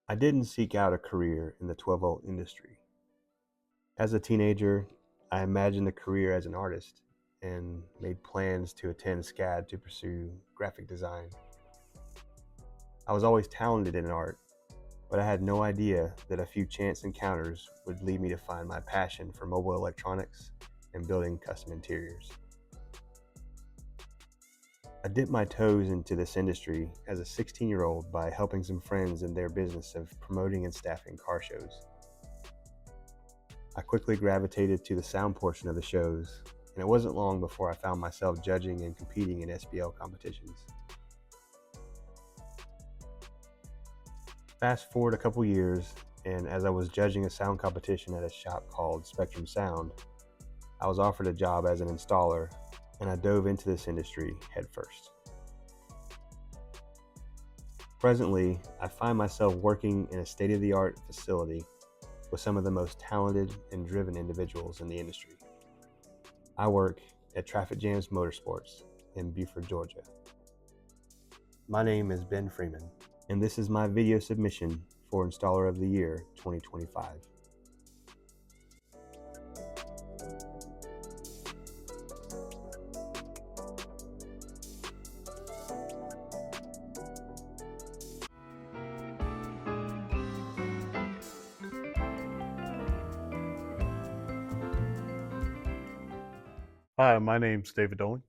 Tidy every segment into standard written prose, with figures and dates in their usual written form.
I didn't seek out a career in the 12-volt industry. As a teenager, I imagined a career as an artist and made plans to attend SCAD to pursue graphic design. I was always talented in art, but I had no idea that a few chance encounters would lead me to find my passion for mobile electronics and building custom interiors. I dipped my toes into this industry as a 16-year-old by helping some friends in their business of promoting and staffing car shows. I quickly gravitated to the sound portion of the shows, and it wasn't long before I found myself judging and competing in SBL competitions. Fast forward a couple years, and as I was judging a sound competition at a shop called Spectrum Sound, I was offered a job as an installer, and I dove into this industry headfirst. Presently, I find myself working in a state-of-the-art facility with some of the most talented and driven individuals in the industry. I work at Traffic Jams Motorsports in Buford, Georgia. My name is Ben Freeman, and this is my video submission for Installer of the Year 2025. Hi, my name's David Doling,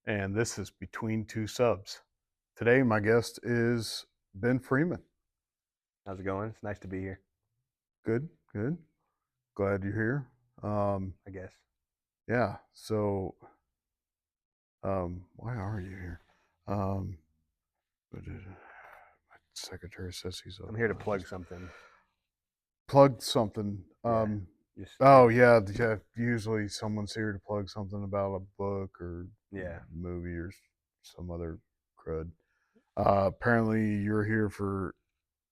and this is Between Two Subs. Today, my guest is Ben Freeman. How's it going? It's nice to be here, Good, good. Glad you're here. I guess. Yeah, so why are you here? My secretary says he's I'm here to plug something. plug something. Oh yeah, yeah. Usually someone's here to plug something about a book or movie or some other crud. Apparently, you're here for.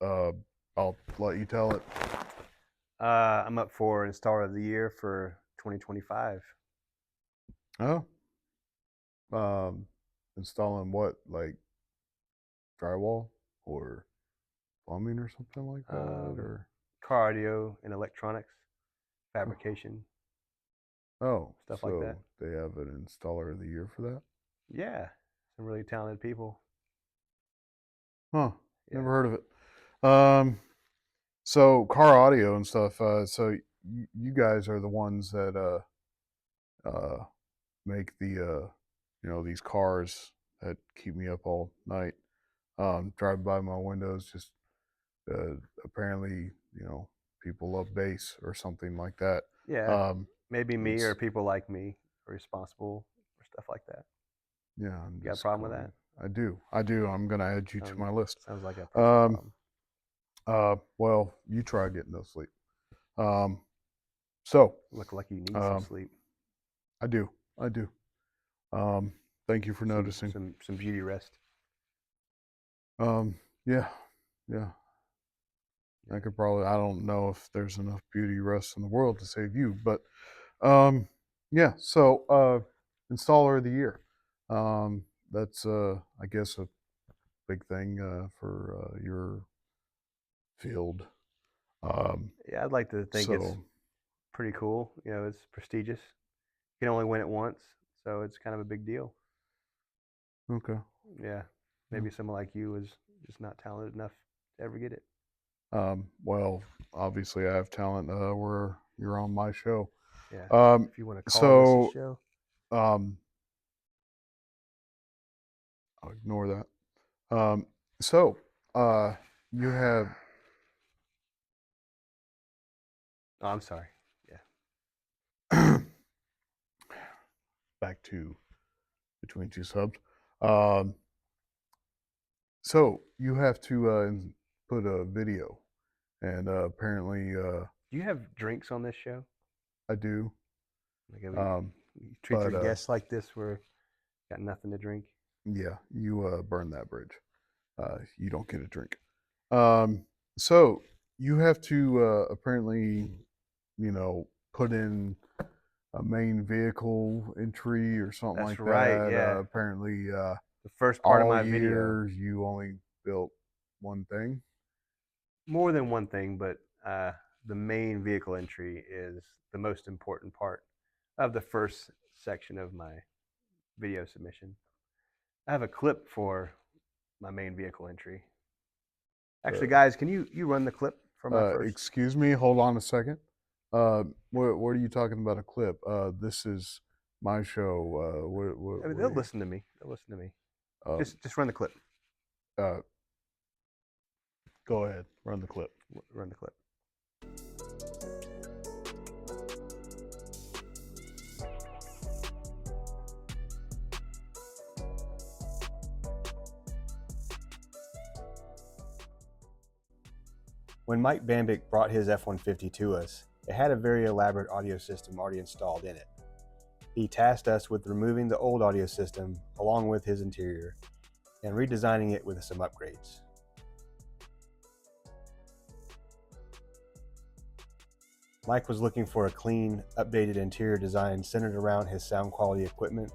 I'll let you tell it. I'm up for Installer of the Year for 2025. Oh, installing what, like drywall or plumbing or something like that, or Car audio and electronics, fabrication, stuff like that. So they have an installer of the year for that? Yeah, some really talented people. Huh? Yeah. Never heard of it. So car audio and stuff. So you guys are the ones that make the these cars that keep me up all night. Drive by my windows, just apparently people love bass or something like that. Yeah, Um, maybe me or it's people like me are responsible for stuff like that. yeah, I'm You got a just problem with that? going. I do. I'm gonna add you to my list. Sounds like a personal Um, problem. well, you try getting no sleep. Um, so Look like you need some um, sleep. I do. I do. Um, thank you for noticing. Some beauty rest. Yeah, yeah. I could probably. I don't know if there's enough beauty rest in the world to save you, but yeah. So installer of the year. That's I guess a big thing for your field. Um, Yeah, I'd like to think it's so pretty cool. You know, it's prestigious. You can only win it once, so it's kind of a big deal. okay. Yeah, Yeah. maybe someone like you is just not talented enough to ever get it. Well, obviously I have talent. Where you're on my show. Yeah, Um, if you want to call this a so show. um, I'll ignore that. So you have Oh, I'm sorry. Yeah. back to Between Two Subs. Um, so you have to put a video, and apparently Do you have drinks on this show? I do. Like, Um, you treat your but guests like this, where got nothing to drink. yeah, you burn that bridge. You don't get a drink. Um, so you have to apparently, put in a main vehicle entry or something That's like right. that. Yeah. Apparently, The first part of all my video. year you only built one thing. more than one thing, but the main vehicle entry is the most important part of the first section of my video submission. I have a clip for my main vehicle entry. Actually, guys, can you run the clip for my first? Excuse me, hold on a second. What are you talking about a clip? This is my show. I mean, they'll listen to me. They'll listen to me. Just run the clip. Go ahead, run the clip. Run the clip. When Mike Bambick brought his F-150 to us, it had a very elaborate audio system already installed in it. He tasked us with removing the old audio system along with his interior and redesigning it with some upgrades. Mike was looking for a clean, updated interior design centered around his sound quality equipment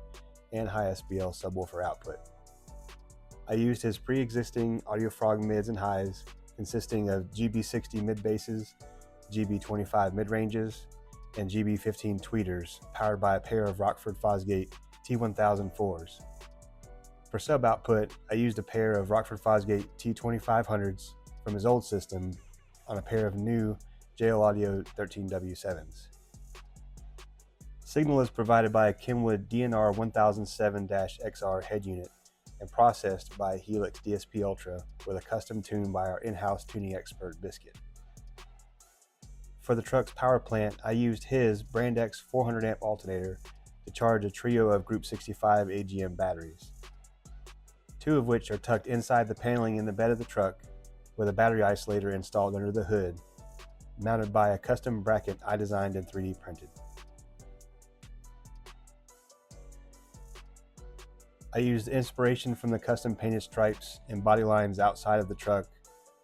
and high SBL subwoofer output. I used his pre-existing AudioFrog mids and highs consisting of GB60 mid-basses, GB25 mid-ranges, and GB15 tweeters powered by a pair of Rockford Fosgate T1004s. For sub-output, I used a pair of Rockford Fosgate T2500s from his old system on a pair of new JL Audio 13W7s. Signal is provided by a Kenwood DNR 1007-XR head unit and processed by Helix DSP Ultra with a custom tune by our in-house tuning expert Biscuit. For the truck's power plant, I used his Brand X 400 amp alternator to charge a trio of Group 65 AGM batteries, 2 of which are tucked inside the paneling in the bed of the truck with a battery isolator installed under the hood, mounted by a custom bracket I designed and 3D printed. I used inspiration from the custom painted stripes and body lines outside of the truck,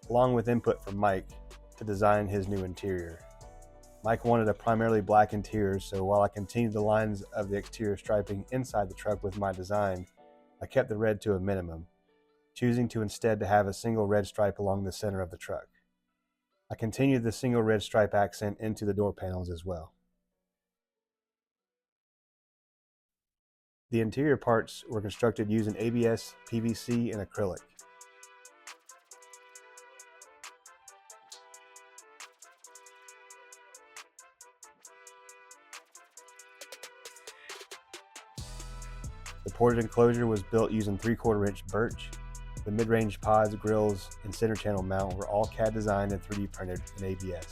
along with input from Mike, to design his new interior. Mike wanted a primarily black interior, so while I continued the lines of the exterior striping inside the truck with my design, I kept the red to a minimum, choosing to instead to have a single red stripe along the center of the truck. I continued the single red stripe accent into the door panels as well. The interior parts were constructed using ABS, PVC, and acrylic. The ported enclosure was built using 3/4 inch birch. The mid-range pods, grills, and center channel mount were all CAD designed and 3D printed in ABS.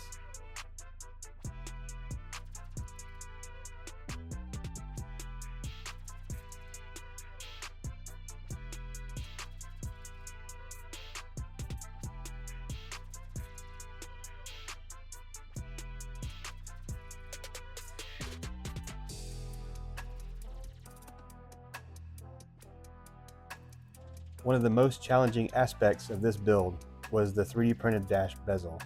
One of the most challenging aspects of this build was the 3D printed dash bezel.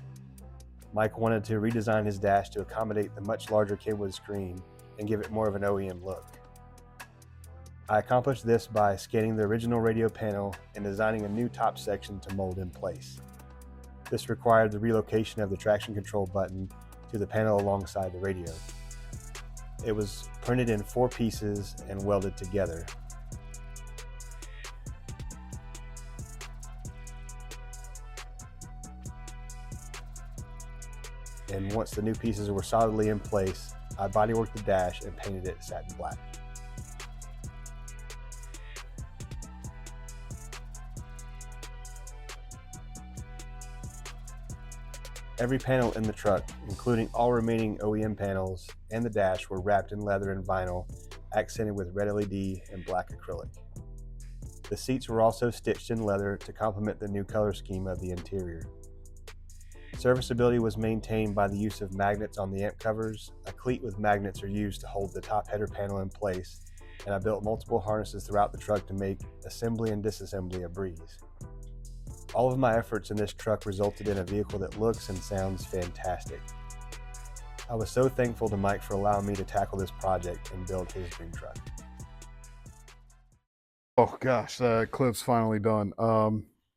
Mike wanted to redesign his dash to accommodate the much larger Kenwood screen and give it more of an OEM look. I accomplished this by scanning the original radio panel and designing a new top section to mold in place. This required the relocation of the traction control button to the panel alongside the radio. It was printed in 4 pieces and welded together. And once the new pieces were solidly in place, I bodyworked the dash and painted it satin black. Every panel in the truck, including all remaining OEM panels and the dash, were wrapped in leather and vinyl, accented with red LED and black acrylic. The seats were also stitched in leather to complement the new color scheme of the interior. Serviceability was maintained by the use of magnets on the amp covers. A cleat with magnets are used to hold the top header panel in place, and I built multiple harnesses throughout the truck to make assembly and disassembly a breeze. All of my efforts in this truck resulted in a vehicle that looks and sounds fantastic. I was so thankful to Mike for allowing me to tackle this project and build his dream truck. Oh gosh, that clip's finally done.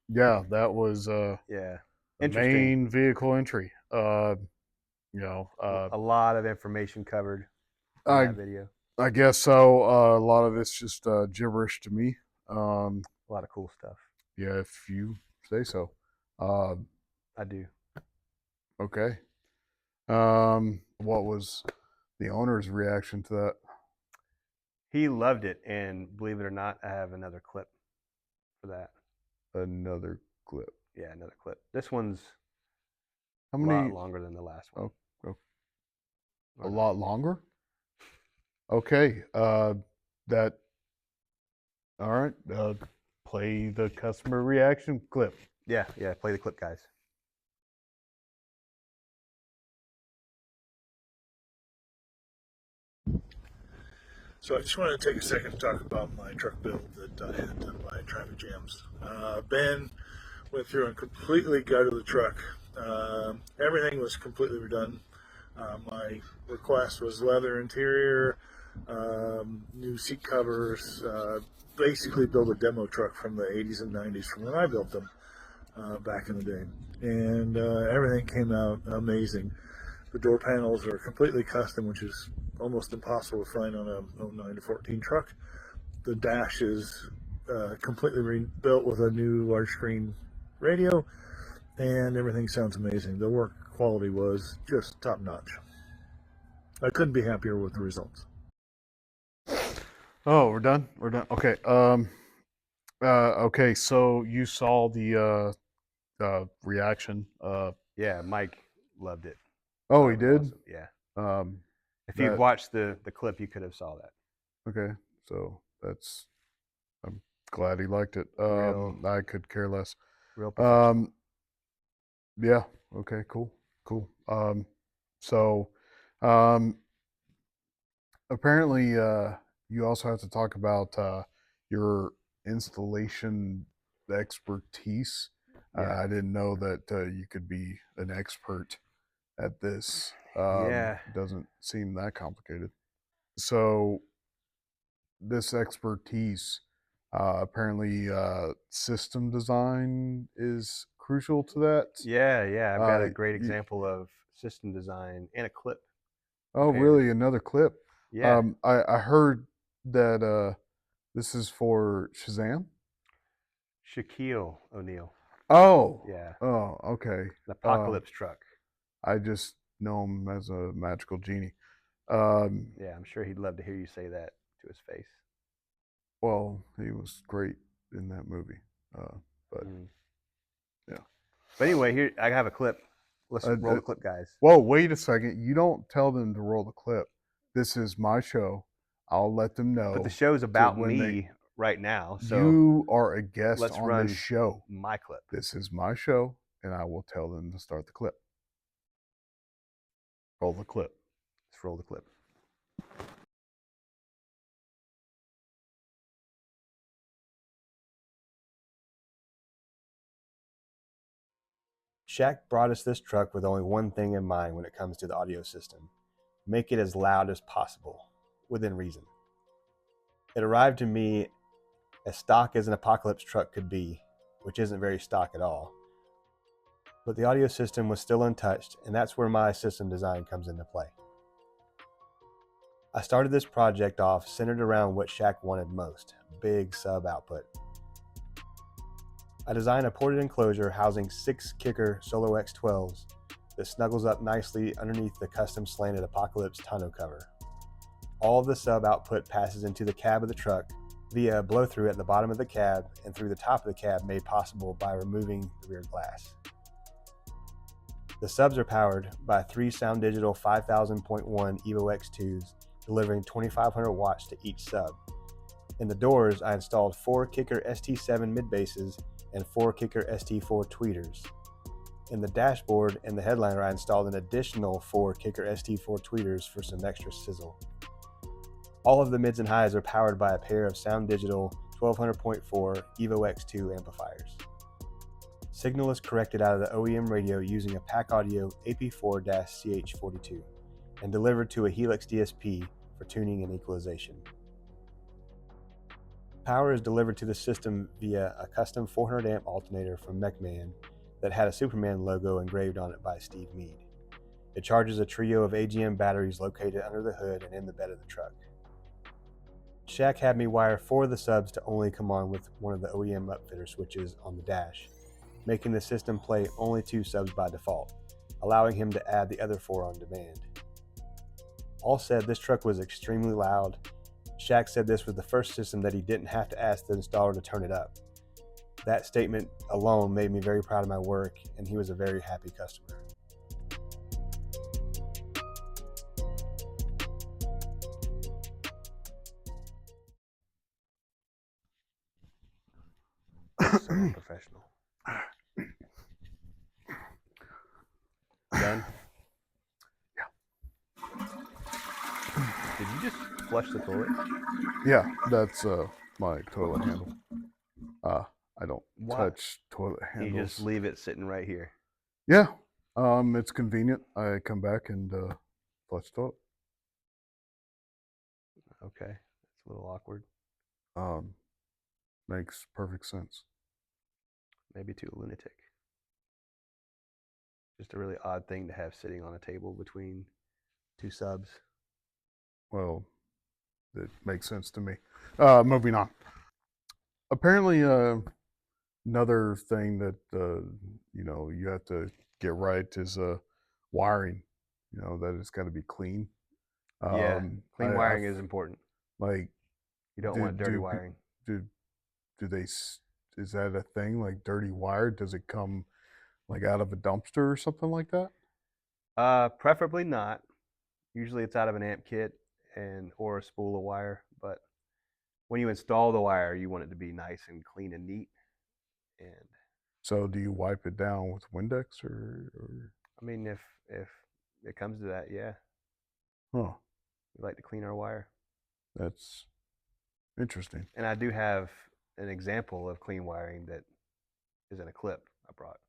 Yeah, that was Yeah. the Interesting. main vehicle entry. A lot of information covered in I that video. I guess so. A lot of it's just gibberish to me. A lot of cool stuff. Yeah, if you say so. Uh, I do. okay. What was the owner's reaction to that? He loved it, and believe it or not, I have another clip for that. Another clip. Yeah, another clip. This one's How a many? lot longer than the last one. Oh, a lot longer. Okay. That. All right. Play the customer reaction clip. Yeah, play the clip, guys. So I just wanted to take a second to talk about my truck build that I had done by Traffic Jams. Ben went through and completely gutted the truck. Everything was completely redone. My request was leather interior, new seat covers, basically build a demo truck from the 80s and 90s from when I built them back in the day. And everything came out amazing. The door panels are completely custom, which is almost impossible to find on a 09 to 14 truck. The dash is completely rebuilt with a new large screen radio, and everything sounds amazing. The work quality was just top notch. I couldn't be happier with the results. Oh, we're done. We're done. Okay. Okay. So you saw the reaction. Yeah, Mike loved it. Oh, Thought he it was did. awesome. Yeah. Um, If you'd that watched the clip, you could have saw that. okay. So that's. I'm glad he liked it. Real, I could care less. real professional. Yeah. Okay. Cool. Cool. So, um, apparently, you also have to talk about your installation expertise. Yeah. I didn't know that you could be an expert at this. Yeah. Doesn't seem that complicated. So, this expertise, apparently, system design is crucial to that. Yeah. I've got a great You, example of system design and a clip oh, prepared. really? Another clip? Yeah. I heard that this is for Shazam. Shaquille O'Neal. Oh, Yeah. oh, okay. An apocalypse truck. I just know him as a magical genie. Um, Yeah, I'm sure he'd love to hear you say that to his face. well, he was great in that movie. But yeah. But anyway, here I have a clip. Let's roll Uh, the clip, guys. whoa, wait a second. You don't tell them to roll the clip. This is my show. I'll let them know. But the show's about me right now, so you are a guest let's on run this show. my clip. This is my show, and I will tell them to start the clip. Roll the clip. Let's roll the clip. Shaq brought us this truck with only one thing in mind when it comes to the audio system: make it as loud as possible, within reason. It arrived to me as stock as an apocalypse truck could be, which isn't very stock at all. But the audio system was still untouched, and that's where my system design comes into play. I started this project off centered around what Shaq wanted most: big sub output. I designed a ported enclosure housing 6 Kicker Solo X12s that snuggles up nicely underneath the custom slanted Apocalypse tonneau cover. All of the sub output passes into the cab of the truck via a blow-through at the bottom of the cab and through the top of the cab, made possible by removing the rear glass. The subs are powered by 3 Sound Digital 5000.1 Evo X2s, delivering 2500 watts to each sub. In the doors, I installed 4 Kicker ST7 mid-basses and 4 Kicker ST4 tweeters. In the dashboard and the headliner, I installed an additional 4 Kicker ST4 tweeters for some extra sizzle. All of the mids and highs are powered by a pair of Sound Digital 1200.4 Evo X2 amplifiers. Signal is corrected out of the OEM radio using a Pack Audio AP4-CH42 and delivered to a Helix DSP for tuning and equalization. Power is delivered to the system via a custom 400 amp alternator from MechMan that had a Superman logo engraved on it by Steve Mead. It charges a trio of AGM batteries located under the hood and in the bed of the truck. Shaq had me wire 4 of the subs to only come on with one of the OEM upfitter switches on the dash, making the system play only 2 subs by default, allowing him to add the other 4 on demand. All said, this truck was extremely loud. Shaq said this was the first system that he didn't have to ask the installer to turn it up. That statement alone made me very proud of my work, and he was a very happy customer. So unprofessional. Done? Yeah. Did you just flush the toilet? Yeah, that's my toilet handle. I don't touch toilet handles. You just leave it sitting right here. Yeah, it's convenient. I come back and flush the toilet. Okay, that's a little awkward. Makes perfect sense. Maybe to a lunatic. Just a really odd thing to have sitting on a table between 2 subs. Well, it makes sense to me. Moving on. Apparently, another thing that you have to get right is wiring. That it's got to be clean. Clean wiring is important. Like, you don't want dirty wiring. Is that a thing? Like dirty wire? Does it come like out of a dumpster or something like that? Preferably not. Usually it's out of an amp kit or a spool of wire. But when you install the wire, you want it to be nice and clean and neat. And so, do you wipe it down with Windex or? I mean, if it comes to that, yeah. Huh. We like to clean our wire. That's interesting. And I do have an example of clean wiring that is in a clip I brought.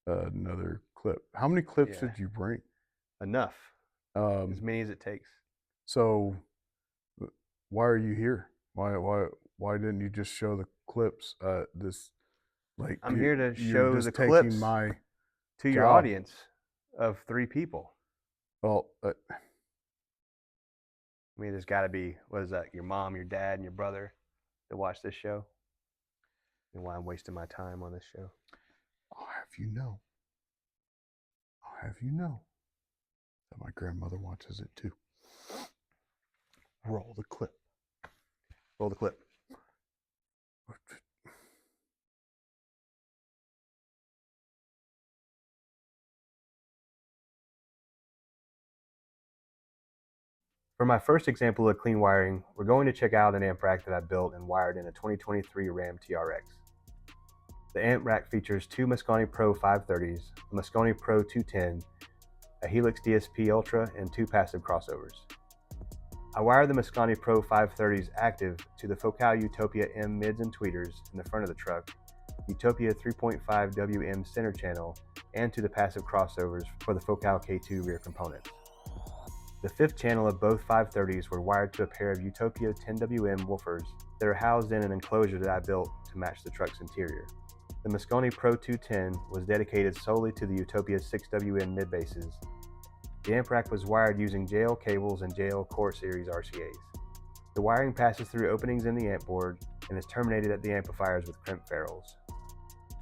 Another clip. How many clips did you bring? Enough. As many as it takes. So, why are you here? Why didn't you just show the clips? I'm here to show the clips to your audience of 3 people. Well, I mean, there's got to be, what is that, your mom, your dad, and your brother that watch this show? And why I'm wasting my time on this show? I'll have you know that my grandmother watches it too. Roll the clip. Roll the clip. For my first example of clean wiring, we're going to check out an amp rack that I built and wired in a 2023 Ram TRX. The amp rack features 2 Mosconi Pro 530s, a Mosconi Pro 210, a Helix DSP Ultra, and 2 passive crossovers. I wired the Mosconi Pro 530s active to the Focal Utopia M mids and tweeters in the front of the truck, Utopia 3.5 WM center channel, and to the passive crossovers for the Focal K2 rear components. The 5th channel of both 530s were wired to a pair of Utopia 10WM woofers that are housed in an enclosure that I built to match the truck's interior. The Mosconi Pro 210 was dedicated solely to the Utopia 6WM mid-basses. The amp rack was wired using JL cables and JL Core Series RCAs. The wiring passes through openings in the amp board and is terminated at the amplifiers with crimp ferrules.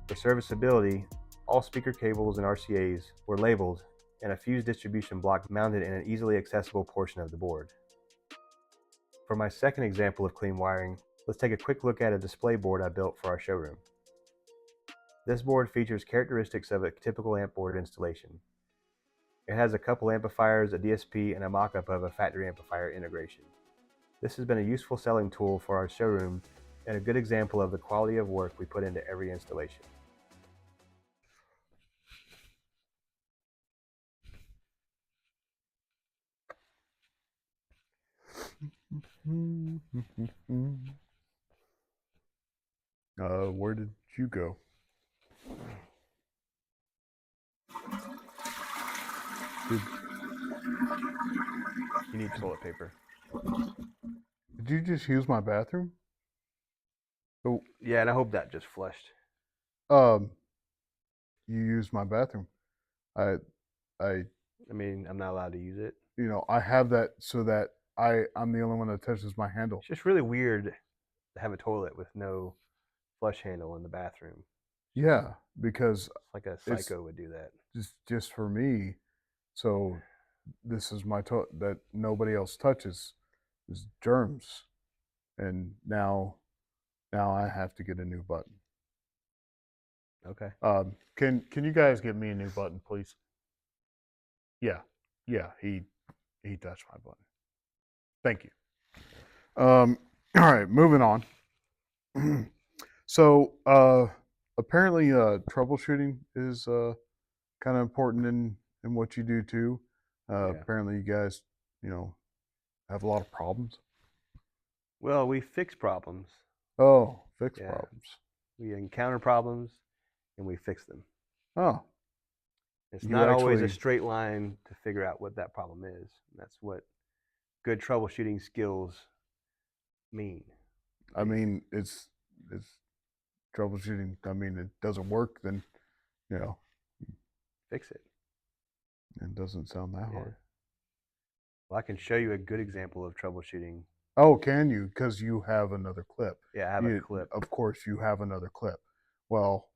For serviceability, all speaker cables and RCAs were labeled and a fuse distribution block mounted in an easily accessible portion of the board. For my second example of clean wiring, let's take a quick look at a display board I built for our showroom. This board features characteristics of a typical amp board installation. It has a couple amplifiers, a DSP, and a mock-up of a factory amplifier integration. This has been a useful selling tool for our showroom and a good example of the quality of work we put into every installation. Where did you go? You need toilet paper. Did you just use my bathroom? Oh, yeah, and I hope that just flushed. you used my bathroom. I I I mean, I'm not allowed to use it. I have that so that I'm the only one that touches my handle. It's just really weird to have a toilet with no flush handle in the bathroom. Yeah, because It's like a it's psycho would do that. just for me. So this is my that nobody else touches is germs, and now I have to get a new button. Okay. Can you guys get me a new button, please? Yeah, yeah. He touched my button. Thank you. All right, moving on. So apparently, troubleshooting is kind of important in what you do too. Yeah. Apparently, you guys, have a lot of problems. Well, we fix problems. Oh, fix Yeah. problems. We encounter problems and we fix them. Oh, It's you not always a actually. straight line to figure out what that problem is. That's what good troubleshooting skills mean. I mean, it's troubleshooting. I mean, it doesn't work, then you know, Fix it. it doesn't sound that Yeah. hard. Well, I can show you a good example of troubleshooting. Oh, can you? Because you have another clip. Yeah, I have a clip. Of course, you have another clip. Well,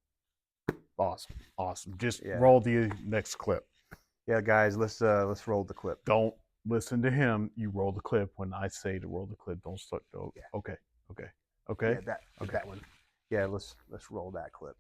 awesome, awesome. Just Yeah. roll the next clip. Yeah, guys, let's roll the clip. Don't listen to him. You roll the clip when I say to roll the clip. Don't start. Don't. Yeah. Okay. Okay. Okay. Yeah, that one. Yeah, let's roll that clip.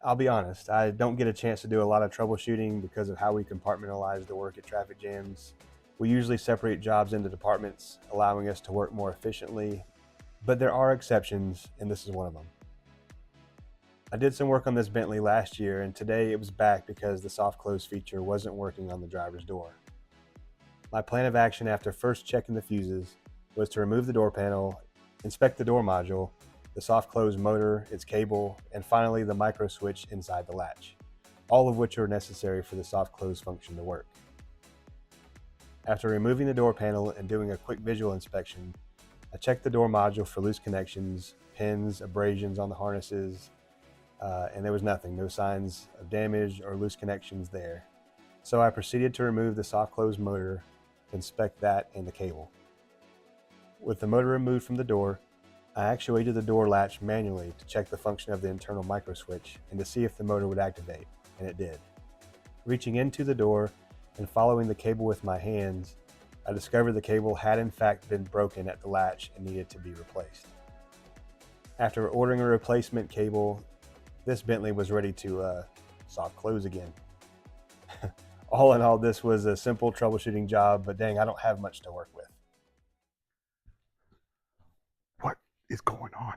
I'll be honest, I don't get a chance to do a lot of troubleshooting because of how we compartmentalize the work at traffic jams. We usually separate jobs into departments, allowing us to work more efficiently, but there are exceptions, and this is one of them. I did some work on this Bentley last year, and today it was back because the soft close feature wasn't working on the driver's door. My plan of action after first checking the fuses was to remove the door panel, inspect the door module, the soft close motor, its cable, and finally the micro switch inside the latch, all of which are necessary for the soft close function to work. After removing the door panel and doing a quick visual inspection, I checked the door module for loose connections, pins, abrasions on the harnesses, and there was nothing, no signs of damage or loose connections there. So I proceeded to remove the soft close motor, inspect that and the cable. With the motor removed from the door, I actuated the door latch manually to check the function of the internal micro switch and to see if the motor would activate, and it did. Reaching into the door and following the cable with my hands, I discovered the cable had in fact been broken at the latch and needed to be replaced. After ordering a replacement cable, this Bentley was ready to soft close again. All in all, this was a simple troubleshooting job, but dang, I don't have much to work with. What is going on?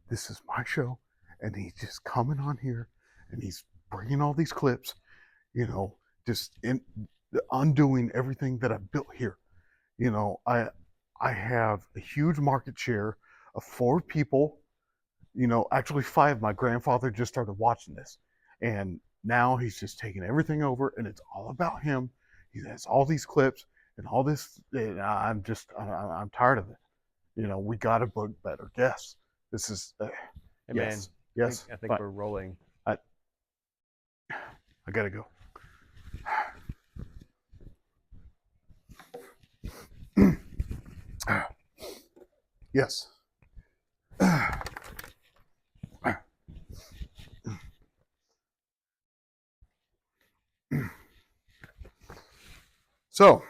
This is my show, and he's just coming on here, and he's bringing all these clips, just undoing everything that I built here. I have a huge market share of 4 people. Actually 5. My grandfather just started watching this, and now he's just taking everything over, and it's all about him. He has all these clips and all this. And I'm tired of it. We got to book better guests. This is Hey, yes, man, yes. I think we're rolling. I gotta go. Yes. So,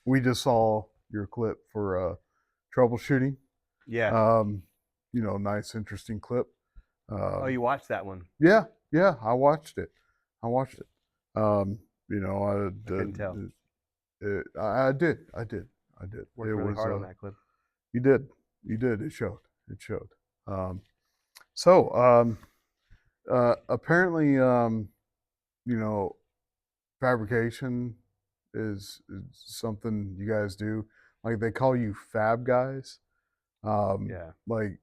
we just saw your clip for troubleshooting. Yeah. Nice, interesting clip. Oh, you watched that one? Yeah, I watched it. I couldn't tell. I did. Worked It really was hard on that clip. you did. It showed. So apparently, fabrication is something you guys do. Like they call you fab guys. Yeah. Like,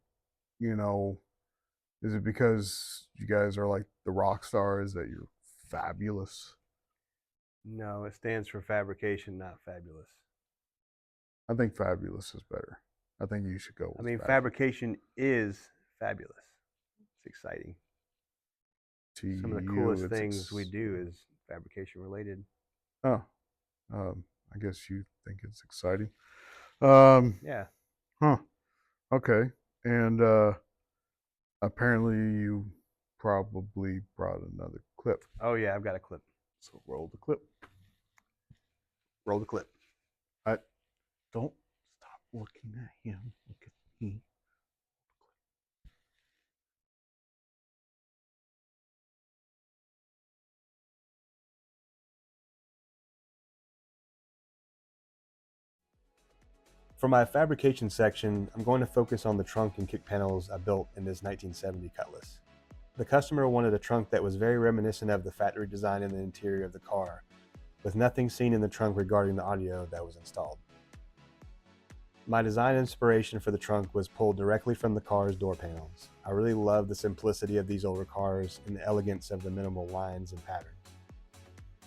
is it because you guys are like the rock stars that you're fabulous? No, it stands for fabrication, not fabulous. I think fabulous is better. I think you should go I with mean, fabulous. fabrication is fabulous. It's exciting. To Some of the you, coolest it's things we do is fabrication related. Oh, I guess you think it's exciting. Yeah. Huh. Okay. And apparently you probably brought another clip. Oh yeah, I've got a clip. So roll the clip. Roll the clip. I don't stop looking at him. Look at me. For my fabrication section, I'm going to focus on the trunk and kick panels I built in this 1970 Cutlass. The customer wanted a trunk that was very reminiscent of the factory design in the interior of the car, with nothing seen in the trunk regarding the audio that was installed. My design inspiration for the trunk was pulled directly from the car's door panels. I really love the simplicity of these older cars and the elegance of the minimal lines and patterns.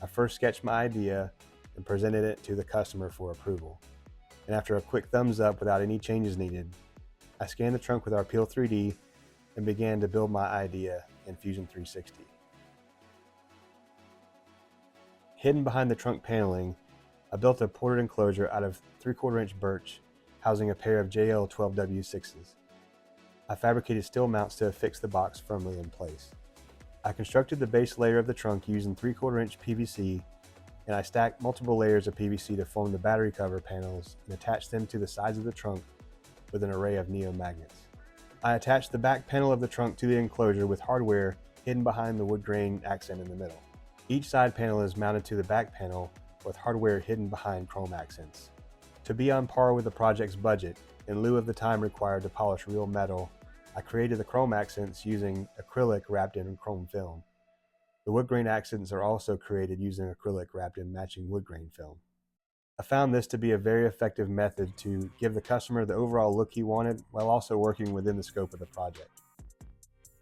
I first sketched my idea and presented it to the customer for approval. And after a quick thumbs up without any changes needed, I scanned the trunk with our Peel 3D and began to build my idea in Fusion 360. Hidden behind the trunk paneling, I built a ported enclosure out of 3/4 inch birch housing a pair of JL 12W6s. I fabricated steel mounts to affix the box firmly in place. I constructed the base layer of the trunk using 3/4 inch PVC, and I stacked multiple layers of PVC to form the battery cover panels and attached them to the sides of the trunk with an array of neo magnets. I attached the back panel of the trunk to the enclosure with hardware hidden behind the wood grain accent in the middle. Each side panel is mounted to the back panel with hardware hidden behind chrome accents. To be on par with the project's budget, in lieu of the time required to polish real metal, I created the chrome accents using acrylic wrapped in chrome film. The wood grain accents are also created using acrylic wrapped in matching wood grain film. I found this to be a very effective method to give the customer the overall look he wanted while also working within the scope of the project.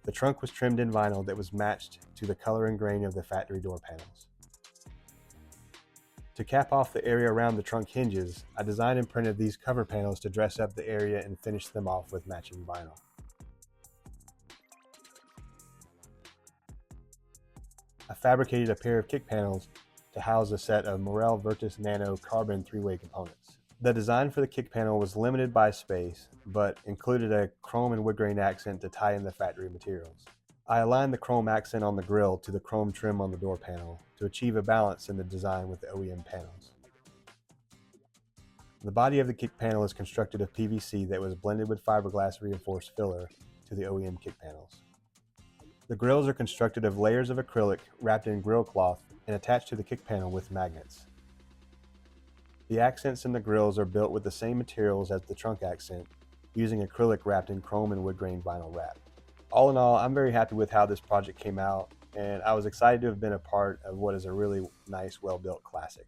The trunk was trimmed in vinyl that was matched to the color and grain of the factory door panels. To cap off the area around the trunk hinges, I designed and printed these cover panels to dress up the area and finish them off with matching vinyl. I fabricated a pair of kick panels to house a set of Morel Virtus Nano carbon 3-way components. The design for the kick panel was limited by space, but included a chrome and wood grain accent to tie in the factory materials. I aligned the chrome accent on the grille to the chrome trim on the door panel to achieve a balance in the design with the OEM panels. The body of the kick panel is constructed of PVC that was blended with fiberglass reinforced filler to the OEM kick panels. The grills are constructed of layers of acrylic wrapped in grill cloth and attached to the kick panel with magnets. The accents in the grills are built with the same materials as the trunk accent, using acrylic wrapped in chrome and wood grain vinyl wrap. All in all, I'm very happy with how this project came out, and I was excited to have been a part of what is a really nice, well-built classic.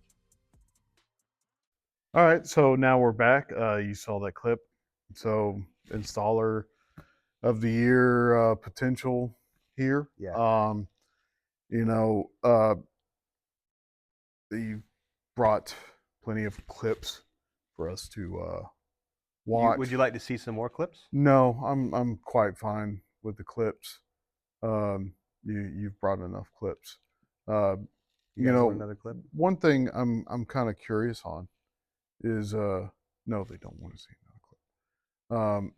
All right, so now we're back. You saw that clip. So installer of the year potential here. Yeah. You brought plenty of clips for us to watch. Would you like to see some more clips? No, I'm quite fine with the clips. You've brought enough clips. You guys want another clip? One thing I'm kind of curious on is no, they don't want to see another clip.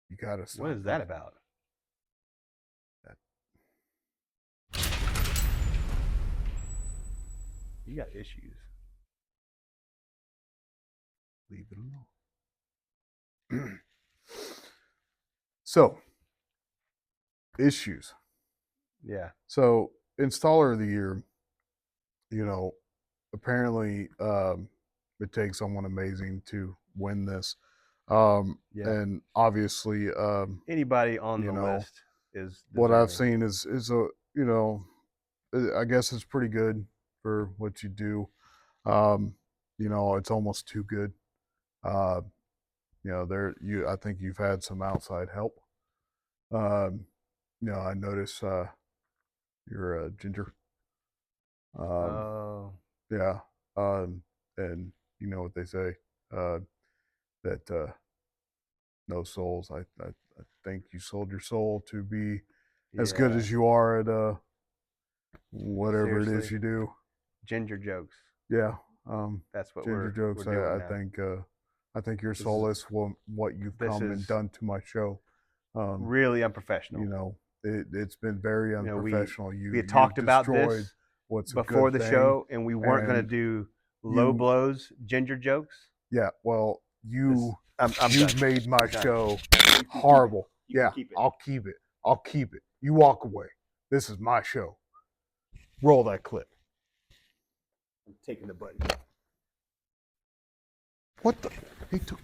You gotta stop. What is that about? You got issues. Leave it alone. So, issues. Yeah. So, installer of the year, apparently it takes someone amazing to win this. Yeah. And obviously, Anybody on the you know, list is what I've deserving. seen is I guess it's pretty good for what you do. It's almost too good. I think you've had some outside help. I notice you're a ginger. Oh, Yeah. And you know what they say, uh, that no souls. I think you sold your soul to be as good yeah. as you are at whatever it is Seriously, you do. ginger jokes. Yeah. Um, That's what Ginger we're jokes. doing I now. think your This is soul is what you've this come and is done to my show. Um, really unprofessional. it's been very You know, unprofessional. we had You've talked about destroyed this what's a before good the thing, show, and we weren't going to and do low you blows ginger jokes. yeah. Well, This I'm you've done. made my I'm done. show You can keep it. horrible. You can Yeah, keep it. I'll keep it. I'll keep it. You walk away. This is my show. Roll that clip. I'm taking the button. What the? He took.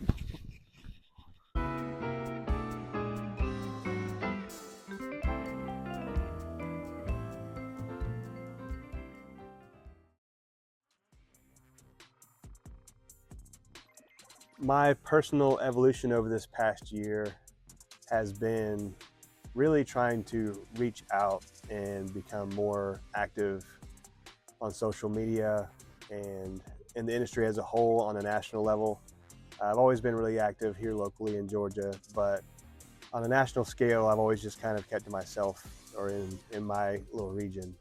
My personal evolution over this past year has been really trying to reach out and become more active on social media and in the industry as a whole on a national level. I've always been really active here locally in Georgia, but on a national scale, I've always just kind of kept to myself or in my little region.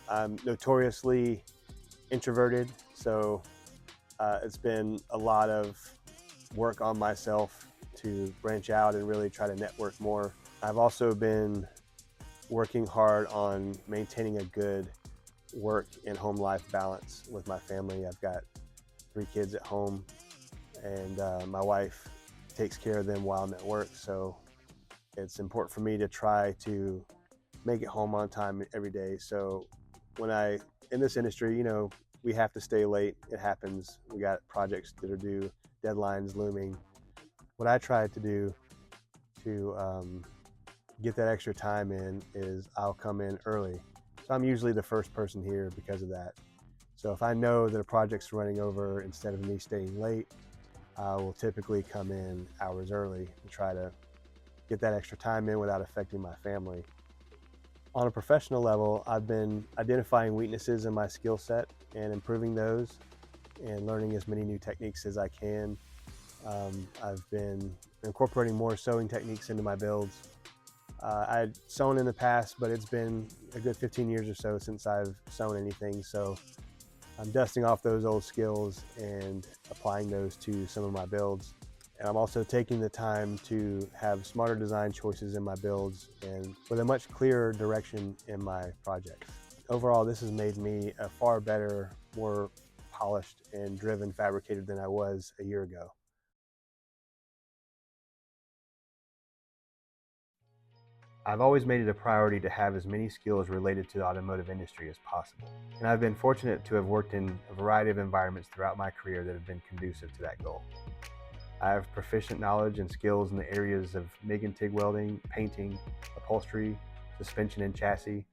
I'm notoriously introverted, so it's been a lot of work on myself to branch out and really try to network more. I've also been working hard on maintaining a good work and home life balance with my family. I've got 3 kids at home, and my wife takes care of them while I'm at work. So it's important for me to try to make it home on time every day. So in this industry, we have to stay late. It happens. We got projects that are due, deadlines looming. What I try to do to get that extra time in is I'll come in early. So I'm usually the first person here because of that. So if I know that a project's running over, instead of me staying late, I will typically come in hours early and try to get that extra time in without affecting my family. On a professional level, I've been identifying weaknesses in my skill set and improving those and learning as many new techniques as I can. I've been incorporating more sewing techniques into my builds. I'd sewn in the past, but it's been a good 15 years or so since I've sewn anything. So I'm dusting off those old skills and applying those to some of my builds. And I'm also taking the time to have smarter design choices in my builds and with a much clearer direction in my projects. Overall, this has made me a far better, more polished and driven fabricator than I was a year ago. I've always made it a priority to have as many skills related to the automotive industry as possible. And I've been fortunate to have worked in a variety of environments throughout my career that have been conducive to that goal. I have proficient knowledge and skills in the areas of MIG and TIG welding, painting, upholstery, suspension and chassis,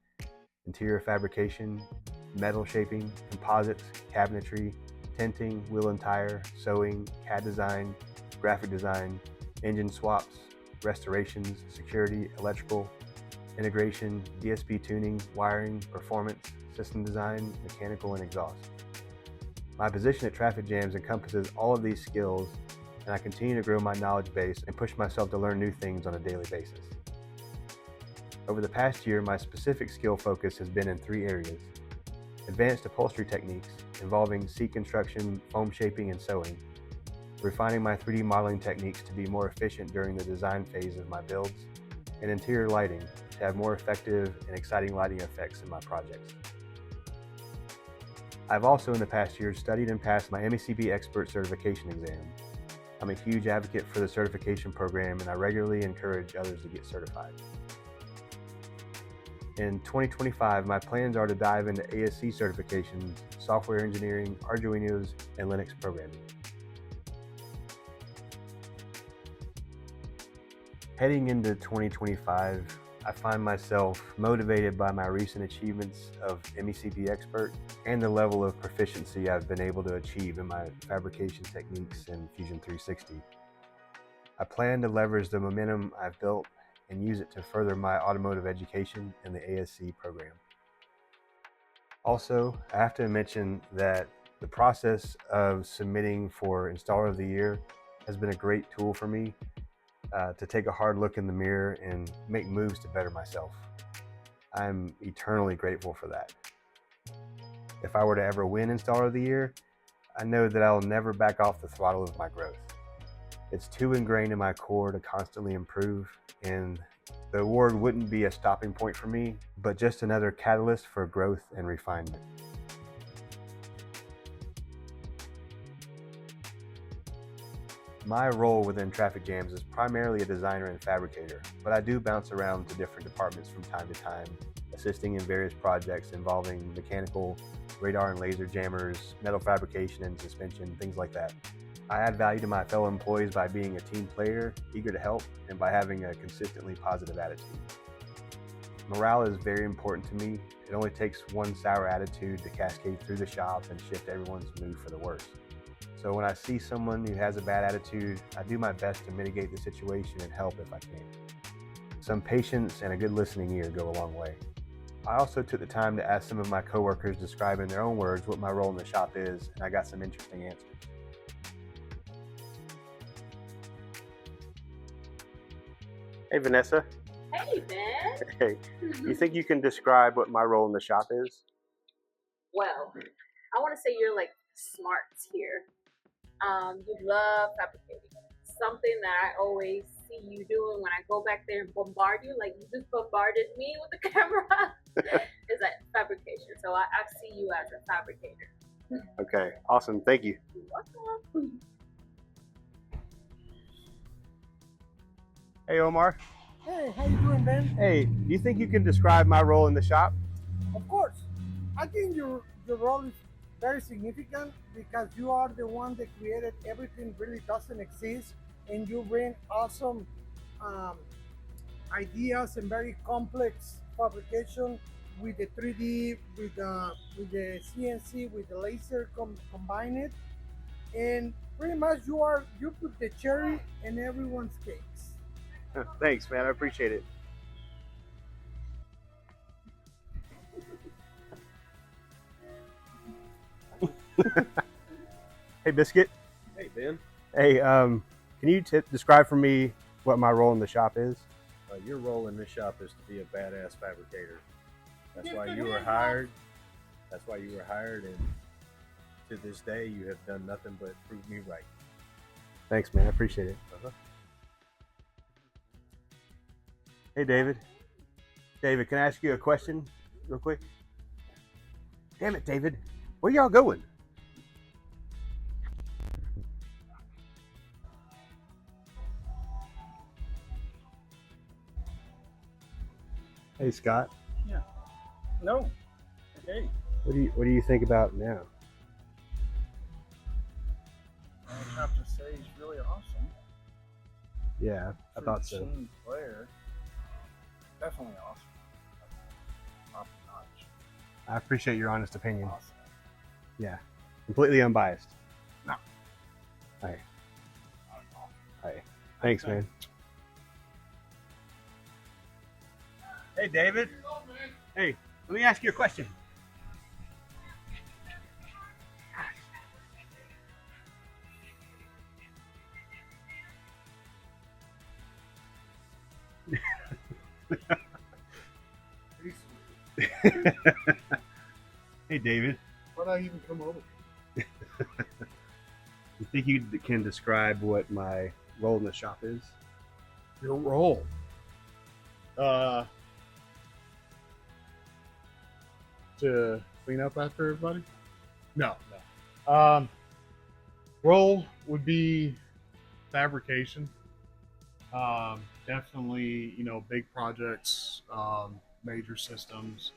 interior fabrication, metal shaping, composites, cabinetry, tinting, wheel and tire, sewing, CAD design, graphic design, engine swaps, restorations, security, electrical, integration, DSP tuning, wiring, performance, system design, mechanical, and exhaust. My position at Traffic Jams encompasses all of these skills, and I continue to grow my knowledge base and push myself to learn new things on a daily basis. Over the past year, my specific skill focus has been in 3 areas: advanced upholstery techniques involving seat construction, foam shaping, and sewing, refining my 3D modeling techniques to be more efficient during the design phase of my builds, and interior lighting to have more effective and exciting lighting effects in my projects. I've also in the past year studied and passed my MECB Expert Certification exam. I'm a huge advocate for the certification program, and I regularly encourage others to get certified. In 2025, my plans are to dive into ASC certifications, software engineering, Arduinos, and Linux programming. Heading into 2025, I find myself motivated by my recent achievements of MECB Expert and the level of proficiency I've been able to achieve in my fabrication techniques in Fusion 360. I plan to leverage the momentum I've built and use it to further my automotive education in the ASC program. Also, I have to mention that the process of submitting for Installer of the Year has been a great tool for me to take a hard look in the mirror and make moves to better myself. I'm eternally grateful for that. If I were to ever win Installer of the Year, I know that I'll never back off the throttle of my growth. It's too ingrained in my core to constantly improve, and the award wouldn't be a stopping point for me, but just another catalyst for growth and refinement. My role within Traffic Jams is primarily a designer and fabricator, but I do bounce around to different departments from time to time, assisting in various projects involving mechanical, radar and laser jammers, metal fabrication and suspension, things like that. I add value to my fellow employees by being a team player, eager to help, and by having a consistently positive attitude. Morale is very important to me. It only takes one sour attitude to cascade through the shop and shift everyone's mood for the worse. So when I see someone who has a bad attitude, I do my best to mitigate the situation and help if I can. Some patience and a good listening ear go a long way. I also took the time to ask some of my coworkers to describe in their own words what my role in the shop is, and I got some interesting answers. Hey, Vanessa. Hey, Ben. Hey, you think you can describe what my role in the shop is? Well, I want to say you're like smart here. You love fabricating. Something that I always see you doing when I go back there and bombard you, like you just bombarded me with the camera, is that fabrication. So I see you as a fabricator. Okay, awesome. Thank you. You're welcome. Hey, Omar. Hey, how you doing, Ben? Hey, do you think you can describe my role in the shop? Of course. I think your role is very significant because you are the one that created everything really doesn't exist, and you bring awesome ideas and very complex fabrication with the 3D, with the CNC, with the laser combine it, and pretty much you put the cherry in everyone's cakes. Thanks, man. I appreciate it. Hey, Biscuit. Hey, Ben. Hey, can you describe for me what my role in the shop is? Your role in this shop is to be a badass fabricator. That's why you were hired. That's why you were hired, and to this day, you have done nothing but prove me right. Thanks, man. I appreciate it. Hey, David. David, can I ask you a question real quick? Damn it, David. Where y'all going? Hey, Scott. Yeah. No. Hey. What do you think about now? I have to say he's really awesome. Yeah, I thought so. Team player. Definitely awesome. Top notch. I appreciate your honest opinion. Awesome. Yeah, completely unbiased. No. Hey. Hey. Thanks, man. Hey, David. Hey, let me ask you a question. Hey, David. Why'd I even come over? You think you can describe what my role in the shop is? Your role. To clean up after everybody? No. Role would be fabrication. Definitely, big projects, major systems,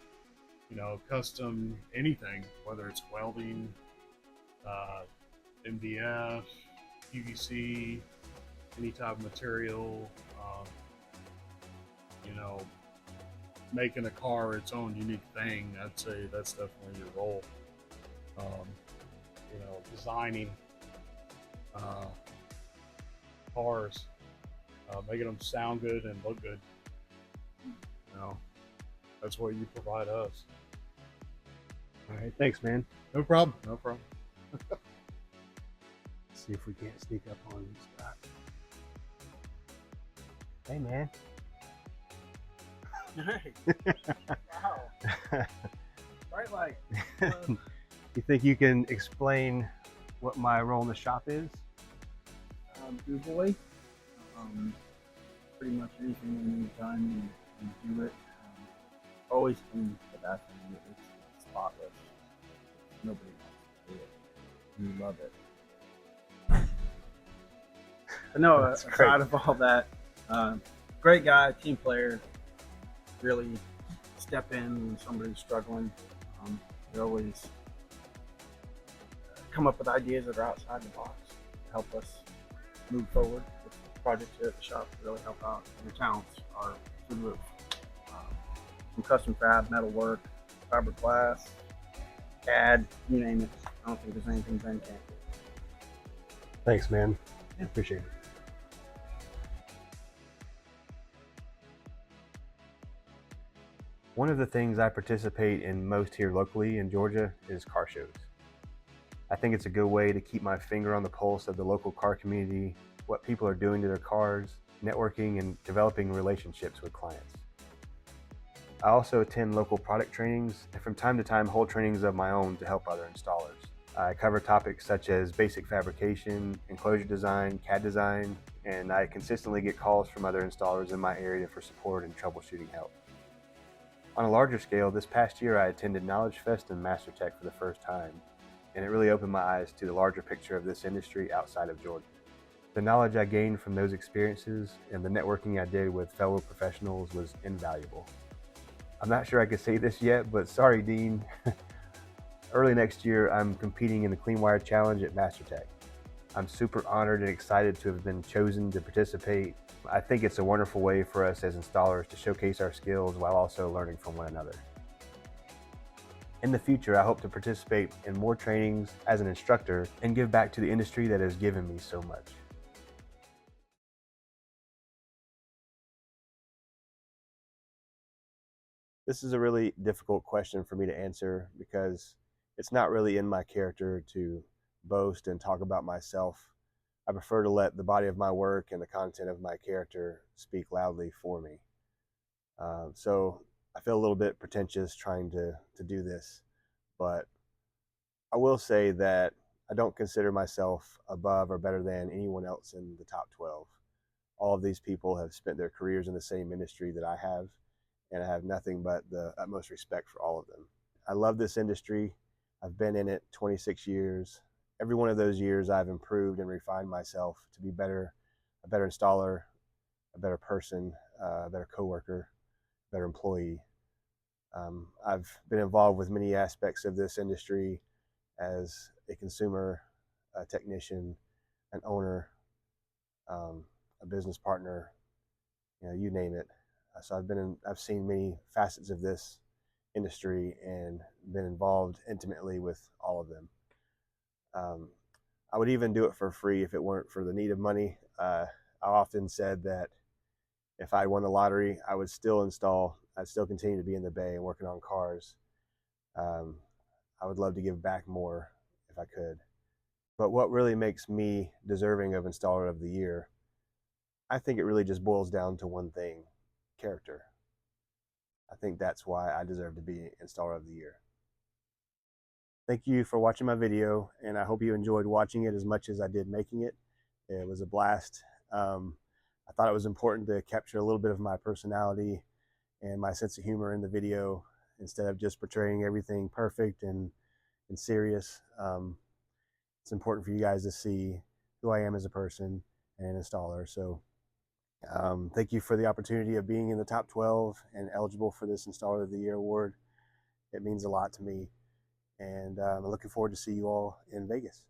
custom anything, whether it's welding, MDF, PVC, any type of material, making a car its own unique thing. I'd say that's definitely your role. Designing cars, making them sound good and look good. You know, that's what you provide us. All right, thanks, man. No problem. No problem. See if we can't sneak up on Scott. Hey, man. Hey. Wow. Bright light. You think you can explain what my role in the shop is? Do boy. Pretty much anything you need done, you do it. Always clean the bathroom. It's spotless. Nobody wants to do it. You love it. But no, That's great. aside of all that, great guy, team player. Really step in when somebody's struggling. They always come up with ideas that are outside the box to help us move forward with projects here at the shop to really help out. Your talents are through the roof. From custom fab, metal work, fiberglass, CAD, you name it. I don't think there's anything Ben can't do. Thanks, man. I appreciate it. One of the things I participate in most here locally in Georgia is car shows. I think it's a good way to keep my finger on the pulse of the local car community, what people are doing to their cars, networking and developing relationships with clients. I also attend local product trainings and from time to time hold trainings of my own to help other installers. I cover topics such as basic fabrication, enclosure design, CAD design, and I consistently get calls from other installers in my area for support and troubleshooting help. On a larger scale, this past year I attended Knowledge Fest and MasterTech for the first time, and it really opened my eyes to the larger picture of this industry outside of Georgia. The knowledge I gained from those experiences and the networking I did with fellow professionals was invaluable. I'm not sure I could say this yet, but sorry, Dean. Early next year, I'm competing in the Clean Wire Challenge at MasterTech. I'm super honored and excited to have been chosen to participate. I think it's a wonderful way for us as installers to showcase our skills while also learning from one another. In the future, I hope to participate in more trainings as an instructor and give back to the industry that has given me so much. This is a really difficult question for me to answer because it's not really in my character to boast and talk about myself. I prefer to let the body of my work and the content of my character speak loudly for me. So I feel a little bit pretentious trying to do this, but I will say that I don't consider myself above or better than anyone else in the top 12. All of these people have spent their careers in the same industry that I have, and I have nothing but the utmost respect for all of them. I love this industry. I've been in it 26 years. Every one of those years I've improved and refined myself to be better, a better installer, a better person, a better coworker, a better employee. I've been involved with many aspects of this industry as a consumer, a technician, an owner, a business partner, you name it. So I've seen many facets of this industry and been involved intimately with all of them. I would even do it for free if it weren't for the need of money. I often said that if I won the lottery, I would still install. I'd still continue to be in the bay and working on cars. I would love to give back more if I could. But what really makes me deserving of Installer of the Year, I think it really just boils down to one thing: character. I think that's why I deserve to be Installer of the Year. Thank you for watching my video, and I hope you enjoyed watching it as much as I did making it. It was a blast. I thought it was important to capture a little bit of my personality and my sense of humor in the video instead of just portraying everything perfect and serious. It's important for you guys to see who I am as a person and an installer. So thank you for the opportunity of being in the top 12 and eligible for this Installer of the Year award. It means a lot to me, and I'm looking forward to see you all in Vegas.